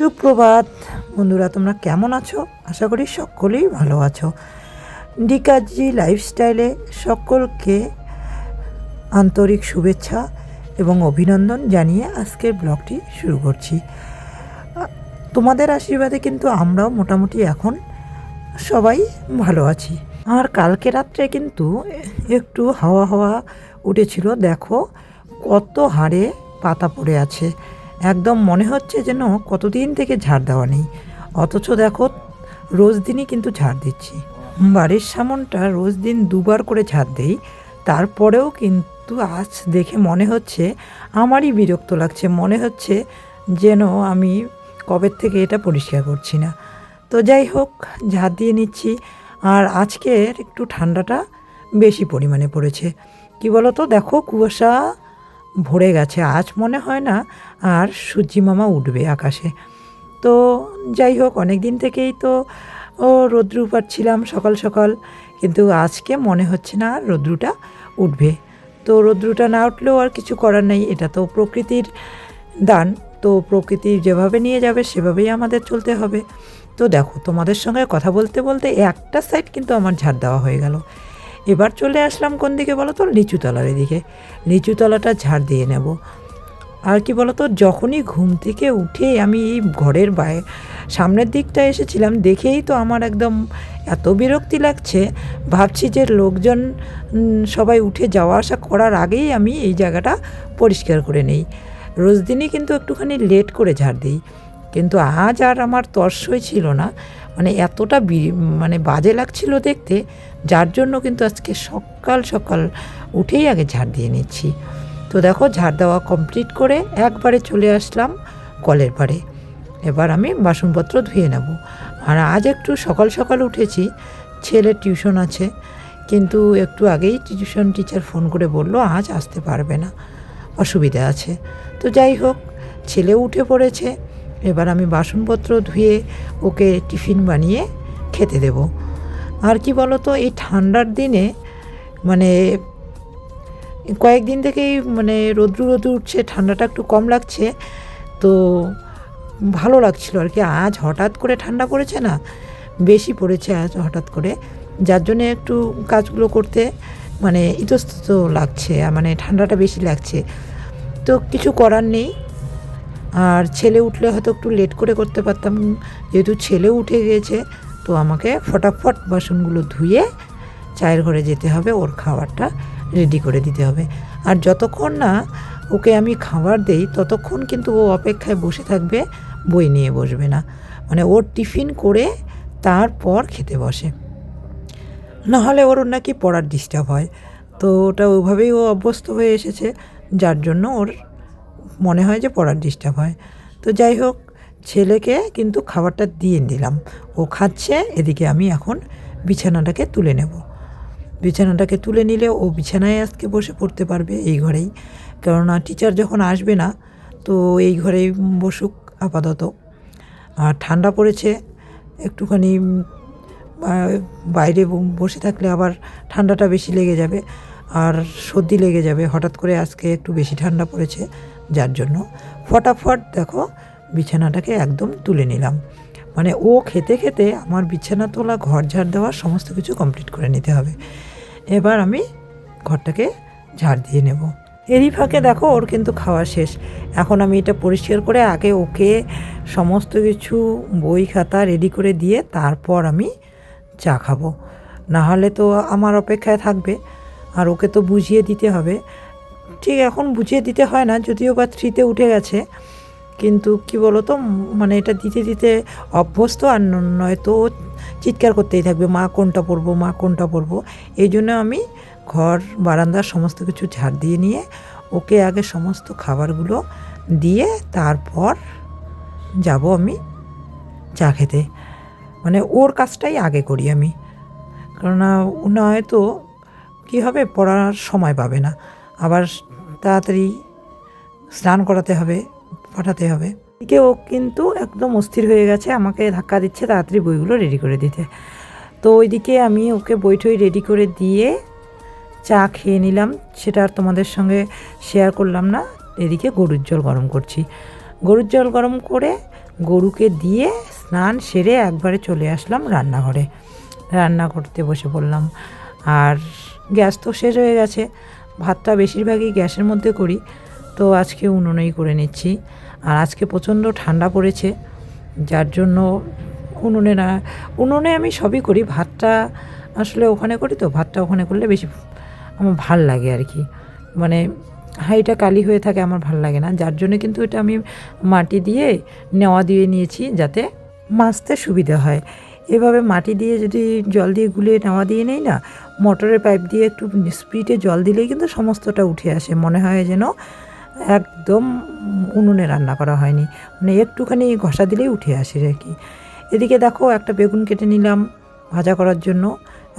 সুপ্রভাত বন্ধুরা, তোমরা কেমন আছো? আশা করি সকলেই ভালো আছো। ডিকাজি লাইফস্টাইলে সকলকে আন্তরিক শুভেচ্ছা এবং অভিনন্দন জানিয়ে আজকের ব্লগটি শুরু করছি। তোমাদের আশীর্বাদে কিন্তু আমরাও মোটামুটি এখন সবাই ভালো আছি। আর কালকে রাত্রে কিন্তু একটু হাওয়া হাওয়া উঠেছিল, দেখো কত হাড়ে পাতা পড়ে আছে। একদম মনে হচ্ছে যেন কতদিন থেকে ঝাড় দেওয়া নেই, অথচ দেখো রোজ দিনই কিন্তু ঝাড় দিচ্ছি। বাড়ির সামনটা রোজ দিন দুবার করে ঝাড় দেই, তারপরেও কিন্তু আজ দেখে মনে হচ্ছে আমারই বিরক্ত লাগছে, মনে হচ্ছে যেন আমি কবের থেকে এটা পরিষ্কার করছি না। তো যাই হোক, ঝাড় দিয়ে নিচ্ছি। আর আজকের একটু ঠান্ডাটা বেশি পরিমাণে পড়েছে। কি বলো তো, দেখো কুয়াশা ভরে গেছে, আজ মনে হয় না আর সূর্যি মামা উঠবে আকাশে। তো যাই হোক, অনেক দিন থেকেই তো রৌদ্রু পাচ্ছিলাম সকাল সকাল, কিন্তু আজকে মনে হচ্ছে না আর রৌদ্রুটা উঠবে। তো রৌদ্রুটা না উঠলেও আর কিছু করার নেই, এটা তো প্রকৃতির দান। তো প্রকৃতি যেভাবে নিয়ে যাবে সেভাবেই আমাদের চলতে হবে। তো দেখো, তোমাদের সঙ্গে কথা বলতে বলতে একটা সাইড কিন্তু আমার ঝাড় দেওয়া হয়ে গেল। এবার চলে আসলাম কোন দিকে বলো তো, লিচুতলার এদিকে। লিচুতলাটা ঝাড় দিয়ে নেব। আর কি বলো তো, যখনই ঘুম থেকে উঠে আমি এই ঘরের সামনের দিকটা এসেছিলাম, দেখেই তো আমার একদম এত বিরক্তি লাগছে, ভাবছি যে লোকজন সবাই উঠে যাওয়া আসা করার আগেই আমি এই জায়গাটা পরিষ্কার করে নেই। রোজ দিনই কিন্তু একটুখানি লেট করে ঝাড় দিই, কিন্তু আজ আর আমার তর্সই ছিল না, মানে এতটা মানে বাজে লাগছিল দেখতে, যার জন্য কিন্তু আজকে সকাল সকাল উঠেই আগে ঝাড় দিয়ে নিচ্ছি। তো দেখো, ঝাড় দেওয়া কমপ্লিট করে একবারে চলে আসলাম কলের পাড়ে। এবার আমি বাসনপত্র ধুয়ে নেব। আর আজ একটু সকাল সকাল উঠেছি, ছেলের টিউশন আছে, কিন্তু একটু আগেই টিউশন টিচার ফোন করে বলল আজ আসতে পারবে না, অসুবিধা আছে। তো যাই হোক, ছেলে উঠে পড়েছে, এবার আমি বাসনপত্র ধুয়ে ওকে টিফিন বানিয়ে খেতে দেব। আর কি বলো তো, এই ঠান্ডার দিনে মানে কয়েকদিন থেকেই মানে রৌদ্র উঠছে, ঠান্ডাটা একটু কম লাগছে, তো ভালো লাগছিল আর কি। আজ হঠাৎ করে ঠান্ডা পড়েছে না, বেশি পড়েছে আজ হঠাৎ করে, যার জন্যে একটু কাজগুলো করতে মানে ইতস্তত লাগছে, মানে ঠান্ডাটা বেশি লাগছে। তো কিছু করার নেই। আর ছেলে উঠলে হয়তো একটু লেট করে করতে পারতাম, যেহেতু ছেলে উঠে গিয়েছে, তো আমাকে ফটাফট বাসনগুলো ধুয়ে চায়ের ঘরে যেতে হবে, ওর খাবারটা রেডি করে দিতে হবে। আর যতক্ষণ না ওকে আমি খাবার দেই ততক্ষণ কিন্তু ও অপেক্ষায় বসে থাকবে, বই নিয়ে বসবে না, মানে ওর টিফিন করে তারপর খেতে বসে, নাহলে ওর নাকি পড়ার ডিস্টার্ব হয়। তো ওটা ওইভাবেই ও অভ্যস্ত হয়ে এসেছে, যার জন্য ওর মনে হয় যে পড়ার ডিস্টার্ব হয়। তো যাই হোক, ছেলেকে কিন্তু খাবারটা দিয়ে দিলাম, ও খাচ্ছে, এদিকে আমি এখন বিছানাটাকে তুলে নেব। বিছানাটাকে তুলে নিলে ও বিছানায় আজকে বসে পড়তে পারবে এই ঘরেই, কেননা টিচার যখন আসবে না, তো এই ঘরেই বসুক আপাতত। আর ঠান্ডা পড়েছে একটুখানি, বাইরে বসে থাকলে আবার ঠান্ডাটা বেশি লেগে যাবে আর সর্দি লেগে যাবে। হঠাৎ করে আজকে একটু বেশি ঠান্ডা পড়েছে, যার জন্য ফটাফট দেখো বিছানাটাকে একদম তুলে নিলাম। মানে ও খেতে খেতে আমার বিছানা তোলা, ঘর ঝাড় দেওয়া সমস্ত কিছু কমপ্লিট করে নিতে হবে। এবার আমি ঘরটাকে ঝাড় দিয়ে নেব। এরই ফাঁকে দেখো ওর কিন্তু খাওয়া শেষ। এখন আমি এটা পরিষ্কার করে আগে ওকে সমস্ত কিছু বই খাতা রেডি করে দিয়ে তারপর আমি চা খাবো, নাহলে তো আমার অপেক্ষায় থাকবে। আর ওকে তো বুঝিয়ে দিতে হবে, ঠিক এখন বুঝিয়ে দিতে হয় না, যদিও বা 3তে উঠে গেছে, কিন্তু কি বলো তো, মানে এটা দিতে দিতে অভ্যস্ত, আর নয়তো চিৎকার করতেই থাকবে মা কোনটা পরবো, মা কোনটা পরবো। এই জন্য আমি ঘর বারান্দার সমস্ত কিছু ঝাড় দিয়ে নিয়ে ওকে আগে সমস্ত খাবারগুলো দিয়ে তারপর যাব আমি চা খেতে। মানে ওর কাজটাই আগে করি আমি, কেননা নয়তো কী হবে, পড়ার সময় পাবে না, আবার তাড়াতাড়ি স্নান করাতে হবে, পাঠাতে হবে। এদিকে ও কিন্তু একদম অস্থির হয়ে গেছে, আমাকে ধাক্কা দিচ্ছে তাড়াতাড়ি বইগুলো রেডি করে দিতে। তো ওইদিকে আমি ওকে বইটই রেডি করে দিয়ে চা খেয়ে নিলাম, সেটা আর তোমাদের সঙ্গে শেয়ার করলাম না। এদিকে গরুর জল গরম করছি, গরুর জল গরম করে গরুকে দিয়ে স্নান সেরে একবারে চলে আসলাম রান্নাঘরে, রান্না করতে বসে পড়লাম। আর গ্যাস তো শেষ হয়ে গেছে, ভাতটা বেশিরভাগই গ্যাসের মধ্যে করি, তো আজকে উনুনেই করে নিচ্ছি। আর আজকে প্রচণ্ড ঠান্ডা পড়েছে, যার জন্য উনুনে আমি সবই করি। ভাতটা আসলে ওখানে করি, তো ভাতটা ওখানে করলে বেশি আমার ভাল লাগে আর কি, মানে হাঁড়িটা কালি হয়ে থাকে, আমার ভাল লাগে না, যার জন্য কিন্তু এটা আমি মাটি দিয়ে নেওয়া দিয়ে নিয়েছি যাতে মাজতে সুবিধা হয়। এভাবে মাটি দিয়ে যদি জল দিয়ে গুলিয়ে নেওয়া দিয়ে নেই না, মোটরের পাইপ দিয়ে একটু স্পিডে জল দিলেই কিন্তু সমস্তটা উঠে আসে, মনে হয় যেন একদম উনুনে রান্না করা হয়নি, মানে একটুখানি ঘষা দিলেই উঠে আসে আর কি। এদিকে দেখো একটা বেগুন কেটে নিলাম ভাজা করার জন্য,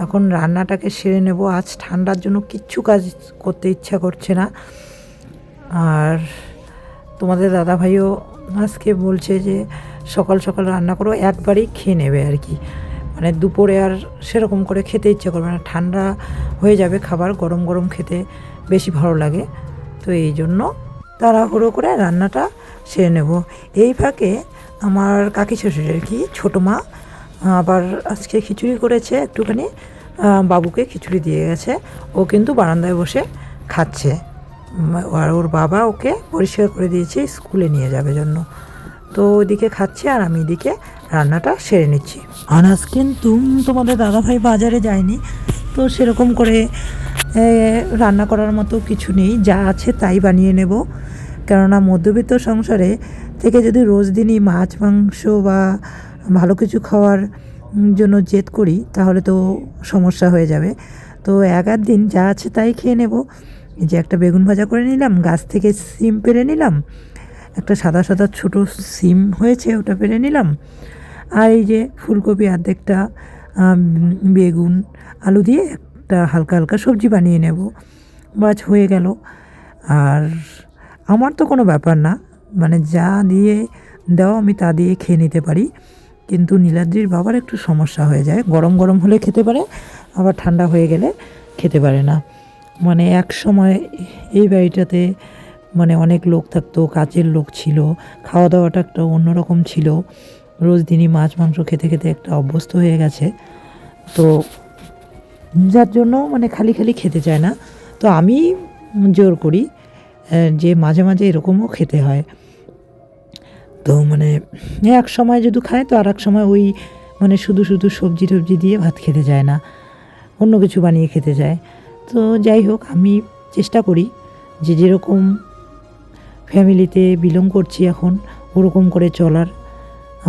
এখন রান্নাটাকে সেরে নেব। আজ ঠান্ডার জন্য কিচ্ছু কাজ করতে ইচ্ছা করছে না। আর তোমাদের দাদাভাইও আজকে বলছে যে সকাল সকাল রান্না করো, একবারেই খেয়ে নেবে আর কি, মানে দুপুরে আর সেরকম করে খেতে ইচ্ছে করবে না, ঠান্ডা হয়ে যাবে খাবার, গরম গরম খেতে বেশি ভালো লাগে। তো এই জন্য তাড়াহুড়ো করে রান্নাটা সেরে নেব। এই ফাঁকে আমার কাকি শ্বশুর আর কি, ছোটো মা আবার আজকে খিচুড়ি করেছে একটুখানি, বাবুকে খিচুড়ি দিয়ে গেছে, ও কিন্তু বারান্দায় বসে খাচ্ছে। আর ওর বাবা ওকে পরিষ্কার করে দিয়েছে স্কুলে নিয়ে যাবে জন্য, তো ওইদিকে খাচ্ছে আর আমি এদিকে রান্নাটা সেরে নিচ্ছি। আর আজ কিন্তু তোমাদের দাদাভাই বাজারে যায়নি, তো সেরকম করে রান্না করার মতো কিছু নেই, যা আছে তাই বানিয়ে নেব। কেননা মধ্যবিত্ত সংসারে থেকে যদি রোজ দিনই মাছ মাংস বা ভালো কিছু খাওয়ার জন্য জেদ করি তাহলে তো সমস্যা হয়ে যাবে। তো এক আধ দিন যা আছে তাই খেয়ে নেব। এই যে একটা বেগুন ভাজা করে নিলাম, গাছ থেকে সিম পেড়ে নিলাম, একটা সাদা সাদা ছোটো সিম হয়েছে ওটা পেড়ে নিলাম, আর এই যে ফুলকপি অর্ধেকটা, বেগুন আলু দিয়ে একটা হালকা হালকা সবজি বানিয়ে নেব, বাস হয়ে গেল। আর আমার তো কোনো ব্যাপার না, মানে যা দিয়ে দাও আমি তা দিয়ে খেয়ে নিতে পারি, কিন্তু নীলাদ্রির বাবার একটু সমস্যা হয়ে যায়, গরম গরম হলে খেতে পারে, আবার ঠান্ডা হয়ে গেলে খেতে পারে না। মানে এক সময় এই বাড়িটাতে মানে অনেক লোক থাকতো, কাজের লোক ছিল, খাওয়া দাওয়াটা একটা অন্যরকম ছিল, রোজ দিনই মাছ মাংস খেতে খেতে একটা অভ্যস্ত হয়ে গেছে, তো যার জন্য মানে খালি খালি খেতে চায় না। তো আমি জোর করি যে মাঝে মাঝে এরকমও খেতে হয়। তো মানে এক সময় যদি খায় তো আর এক সময় ওই মানে শুধু শুধু সবজি টবজি দিয়ে ভাত খেতে চায় না, অন্য কিছু বানিয়ে খেতে চায়। তো যাই হোক, আমি চেষ্টা করি যে যেরকম ফ্যামিলিতে বিলং করছি এখন ওরকম করে চলার।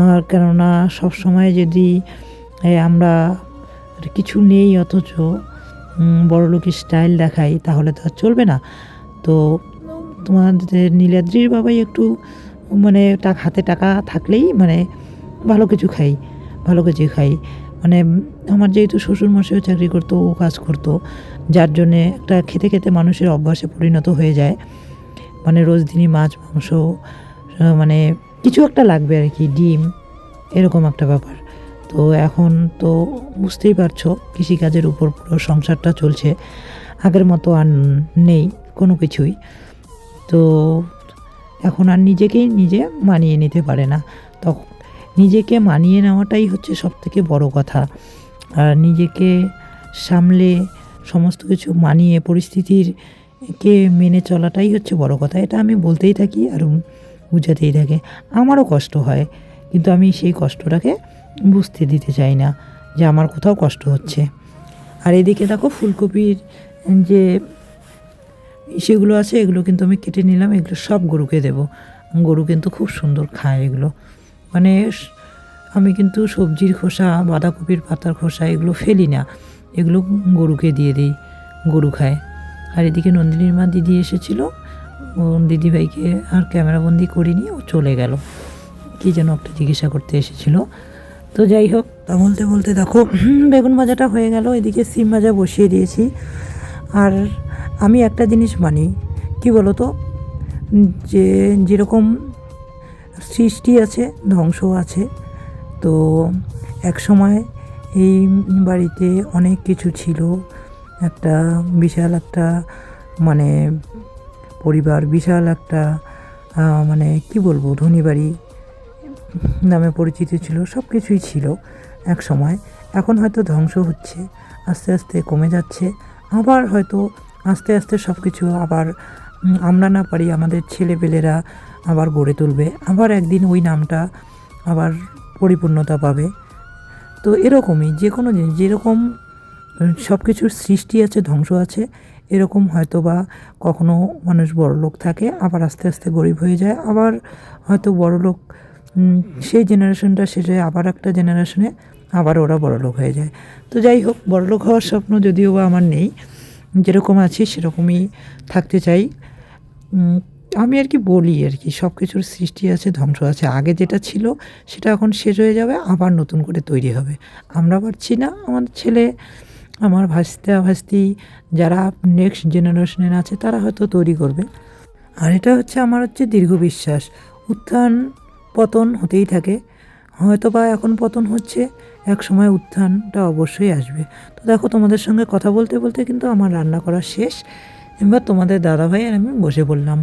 আর কেননা সবসময় যদি আমরা কিছু নেই অথচ বড়লোকের স্টাইল দেখাই তাহলে তো আর চলবে না। তো তোমাদের নীলাদ্রির বাবাই একটু মানে হাতে টাকা থাকলেই মানে ভালো কিছু খাই, মানে আমার যেহেতু শ্বশুরমশাইও চাকরি করতো, ও কাজ করতো, যার জন্যে একটা খেতে খেতে মানুষের অভ্যাসে পরিণত হয়ে যায়, মানে রোজ দিনই মাছ মাংস মানে কিছু একটা লাগবে আর কি, ডিম, এরকম একটা ব্যাপার। তো এখন তো বুঝতেই পারছো কৃষিকাজের উপর পুরো সংসারটা চলছে, আগের মতো আর নেই কোনো কিছুই। তো এখন আর নিজেকেই নিজে মানিয়ে নিতে পারে না, তখন নিজেকে মানিয়ে নেওয়াটাই হচ্ছে সবথেকে বড় কথা। আর নিজেকে সামলে সমস্ত কিছু মানিয়ে পরিস্থিতিকে মেনে চলাটাই হচ্ছে বড় কথা। এটা আমি বলতেই থাকি আর বুঝাতেই থাকে। আমারও কষ্ট হয়, কিন্তু আমি সেই কষ্টটাকে বুঝতে দিতে চাই না যে আমার কোথাও কষ্ট হচ্ছে। আর এদিকে দেখো ফুলকপির যে সেগুলো আছে এগুলো কিন্তু আমি কেটে নিলাম, এগুলো সব গরুকে দেব। গরু কিন্তু খুব সুন্দর খায় এগুলো, মানে আমি কিন্তু সবজির খোসা, বাঁধাকপির পাতার খোসা এগুলো ফেলি না, এগুলো গরুকে দিয়ে দিই, গরু খায়। আর এদিকে নন্দিনীর মা দিদি এসেছিলো, ও দিদিভাইকে আর ক্যামেরাবন্দি করিনি, ও চলে গেল, কী যেন একটা জিজ্ঞাসা করতে এসেছিলো। তো যাই হোক, তা বলতে বলতে দেখো বেগুন ভাজাটা হয়ে গেল, এদিকে সিম ভাজা বসিয়ে দিয়েছি। আর আমি একটা জিনিস মানি, কি বলো তো, যে যেরকম সৃষ্টি আছে ধ্বংসও আছে। তো এক সময় এই বাড়িতে অনেক কিছু ছিল, একটা বিশাল একটা মানে পরিবার, বিশাল একটা মানে কি বলবো ধনী বাড়ি, নামে পরিচিত ছিল, সব কিছুই ছিল এক সময়। এখন হয়তো ধ্বংস হচ্ছে, আস্তে আস্তে কমে যাচ্ছে, আবার হয়তো আস্তে আস্তে সব কিছু আবার আমরা না পারি আমাদের ছেলেপেলেরা আবার গড়ে তুলবে, আবার একদিন ওই নামটা আবার পরিপূর্ণতা পাবে। তো এরকমই যে কোনো জিনিস যেরকম সব কিছুর সৃষ্টি আছে, ধ্বংস আছে, এরকম হয়তো বা কখনো মানুষ বড়লোক থাকে, আবার আস্তে আস্তে গরিব হয়ে যায়, আবার হয়তো বড়লোক সেই জেনারেশনটা শেষে আবার একটা জেনারেশনে আবার ওরা বড়লোক হয়ে যায়। তো যাই হোক, বড়লোক হওয়ার স্বপ্ন যদিও বা আমার নেই, যেরকম আছি সেরকমই থাকতে চাই। আমি আর কি বলি আর কি, সব কিছুর সৃষ্টি আছে, ধ্বংস আছে, আগে যেটা ছিল সেটা এখন শেষ হয়ে যাবে, আবার নতুন করে তৈরি হবে। আমরা পারছি না, আমার ছেলে, আমার ভাস্তা ভাস্তি যারা নেক্সট জেনারেশনের আছে তারা হয়তো তৈরি করবে। আর এটা হচ্ছে আমার দীর্ঘ বিশ্বাস, উত্থান পতন হতেই থাকে, হয়তো বা এখন পতন হচ্ছে, এক সময় উত্থানটা অবশ্যই আসবে। তো দেখো, তোমাদের সঙ্গে কথা বলতে বলতে কিন্তু আমার রান্না করা শেষ। এবার তোমাদের দাদাভাই আর আমি বসে পড়লাম।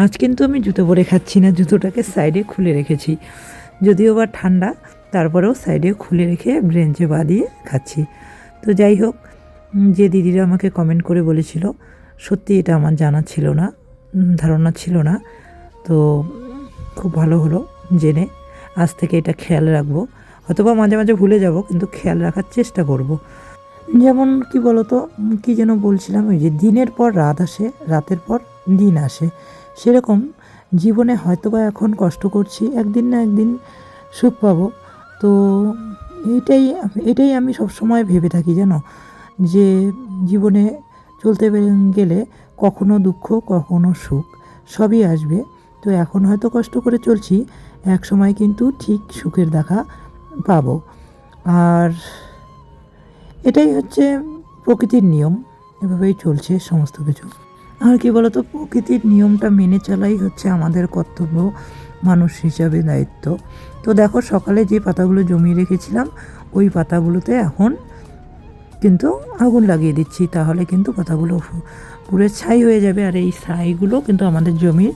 আজ কিন্তু আমি জুতো পরে খাচ্ছি না, জুতোটাকে সাইডে খুলে রেখেছি, যদিও বা ঠান্ডা, তারপরেও সাইডে খুলে রেখে ব্রেঞ্চে পা দিয়ে খাচ্ছি। তো যাই হোক, যে দিদিরা আমাকে কমেন্ট করে বলেছিল, সত্যি এটা আমার জানা ছিল না, ধারণা ছিল না। তো খুব ভালো হলো জেনে, আজ থেকে এটা খেয়াল রাখবো। হয়তোবা মাঝে মাঝে ভুলে যাব, কিন্তু খেয়াল রাখার চেষ্টা করব। যেমন কি বলতো, কি যেন বলছিলাম, ওই যে দিনের পর রাত আসে, রাতের পর দিন আসে, সেরকম জীবনে হয়তোবা এখন কষ্ট করছি, একদিন না একদিন সুখ পাবো। তো এটাই এটাই আমি সবসময় ভেবে থাকি, জানো, যে জীবনে চলতে গেলে কখনো দুঃখ কখনো সুখ সবই আসবে। তো এখন হয়তো কষ্ট করে চলছি, এক সময় কিন্তু ঠিক সুখের দেখা পাবো। আর এটাই হচ্ছে প্রকৃতির নিয়ম, এভাবেই চলছে সমস্ত কিছু। আর কি বলতো, প্রকৃতির নিয়মটা মেনে চলাই হচ্ছে আমাদের কর্তব্য, মানুষ হিসাবে দায়িত্ব। তো দেখো, সকালে যে পাতাগুলো জমিয়ে রেখেছিলাম, ওই পাতাগুলোতে এখন কিন্তু আগুন লাগিয়ে দিচ্ছি, তাহলে কিন্তু পাতাগুলো পুরো ছাই হয়ে যাবে, আর এই ছাইগুলো কিন্তু আমাদের জমির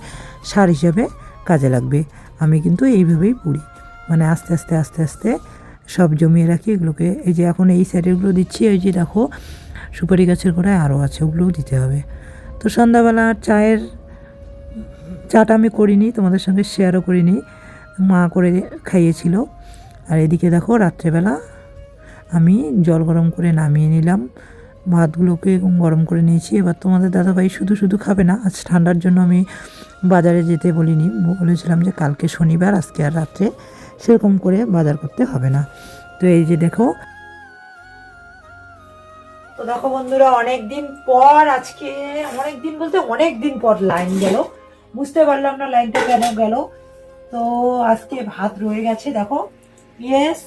সার হিসাবে কাজে লাগবে। আমি কিন্তু এইভাবেই পুড়ি, মানে আস্তে আস্তে আস্তে আস্তে সব জমিয়ে রাখি এগুলোকে। এই যে এখন এই সাইডেরগুলো দিচ্ছি, এই যে দেখো সুপারি গাছের গোড়ায় আরও আছে, ওগুলোও দিতে হবে। তো সন্ধ্যাবেলা চাটা আমি করিনি, তোমাদের সঙ্গে শেয়ারও করিনি, মা করে খাইয়েছিল। আর এদিকে দেখো, রাত্রেবেলা আমি জল গরম করে নামিয়ে নিলাম, ভাতগুলোকে গরম করে নিয়েছি। এবার তোমাদের দাদাভাই শুধু শুধু খাবে না, আজ ঠান্ডার জন্য আমি বাজারে যেতে বলিনি, বলেছিলাম যে কালকে শনিবার, আজকে আর রাত্রে সেরকম করে বাজার করতে হবে না। তো এই যে দেখো, তো দেখো বন্ধুরা, অনেক দিন পর, আজকে অনেক দিন বলতে অনেক দিন পর লাইন গেল, বুঝতে পারলাম না লাইনটা কেন গেল। তো আজকে ভাত রয়ে গেছে, দেখো পেঁয়াজ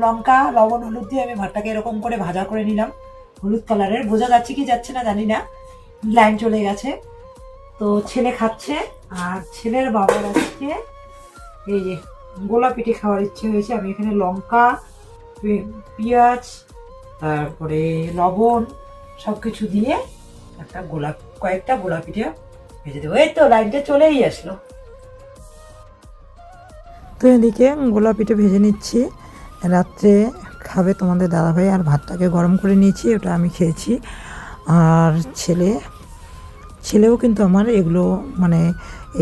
লঙ্কা লবণ হলুদ দিয়ে আমি ভাতটাকে এরকম করে ভাজা করে নিলাম, হলুদ কালারের, বোঝা যাচ্ছে কি যাচ্ছে না জানি না, লাইন চলে গেছে। তো ছেলে খাচ্ছে, আর ছেলের বাবার আজকে এই যে গোলা পিঠে খাওয়ার ইচ্ছে হয়েছে। আমি এখানে লঙ্কা, পেঁয়াজ, তারপরে লবণ সব কিছু দিয়ে কয়েকটা গোলা পিঠে ভেজে দেবো। এই তো লাইনটা চলেই আসলো। তো এদিকে গোলা পিঠে ভেজে নিচ্ছি, রাত্রে খাবে তোমাদের দাদাভাই, আর ভাতটাকে গরম করে নিয়েছি, ওটা আমি খেয়েছি। আর ছেলেও কিন্তু আমার এগুলো, মানে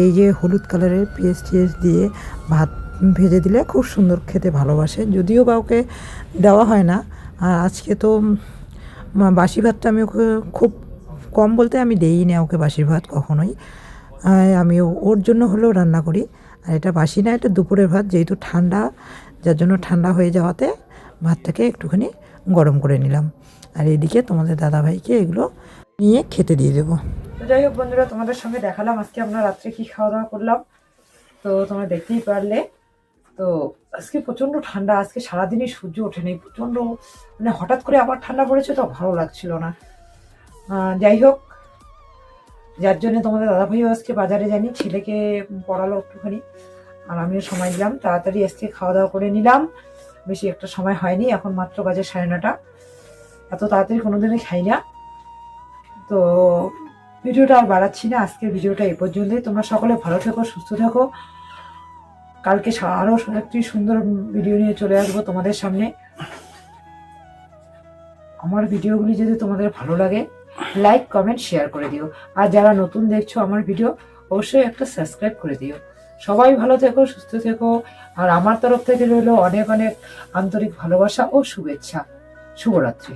এই যে হলুদ কালারের পেঁয়াজ টিয়াজ দিয়ে ভাত ভেজে দিলে খুব সুন্দর খেতে ভালোবাসে, যদিও বা ওকে দেওয়া হয় না। আর আজকে তো বাসি ভাতটা আমি ওকে খুব কম, বলতে আমি দেই না ওকে বাসি ভাত কখনোই, আমি ওর জন্য হলেও রান্না করি। আর এটা বাসি না, এটা দুপুরের ভাত, যেহেতু ঠান্ডা, যার জন্য ঠান্ডা হয়ে যাওয়াতে ভাতটাকে একটুখানি গরম করে নিলাম। আর এদিকে তোমাদের দাদাভাইকে এগুলো নিয়ে খেতে দিয়ে দেবো। তো যাই হোক বন্ধুরা, তোমাদের সঙ্গে দেখালাম আজকে আমরা রাত্রে কি খাওয়া দাওয়া করলাম, তো তোমরা দেখতেই পারলে। তো আজকে প্রচণ্ড ঠান্ডা, আজকে সারাদিনই সূর্য ওঠেনি, প্রচণ্ড মানে হঠাৎ করে আবার ঠান্ডা পড়েছে, তো ভালো লাগছিল না। যাই হোক, যার জন্য তোমাদের দাদাভাইও আজকে বাজারে জানি, ছেলেকে পড়ালো একটুখানি, আর আমিও সময় দিলাম, তাড়াতাড়ি আজকে খাওয়া দাওয়া করে নিলাম। বেশি একটা সময় হয়নি, এখন মাত্র বাজে 9:30, এত তাড়াতাড়ি কোনোদিনই খাই না। তো ভিডিওটা আর বাড়াচ্ছি না, আজকের ভিডিওটা এই পর্যন্তই। তোমরা সকলে ভালো থেকো, সুস্থ থেকো, কালকে আরও একটি সুন্দর ভিডিও নিয়ে চলে আসবো তোমাদের সামনে। আমার ভিডিওগুলি যদি তোমাদের ভালো লাগে লাইক কমেন্ট শেয়ার করে দিও। আর যারা নতুন দেখছো আমার ভিডিও অবশ্যই একটা সাবস্ক্রাইব করে দিও। সবাই ভালো থেকো, সুস্থ থেকো। আর আমার তরফ থেকে রইলো অনেক অনেক আন্তরিক ভালোবাসা ও শুভেচ্ছা। শুভরাত্রি।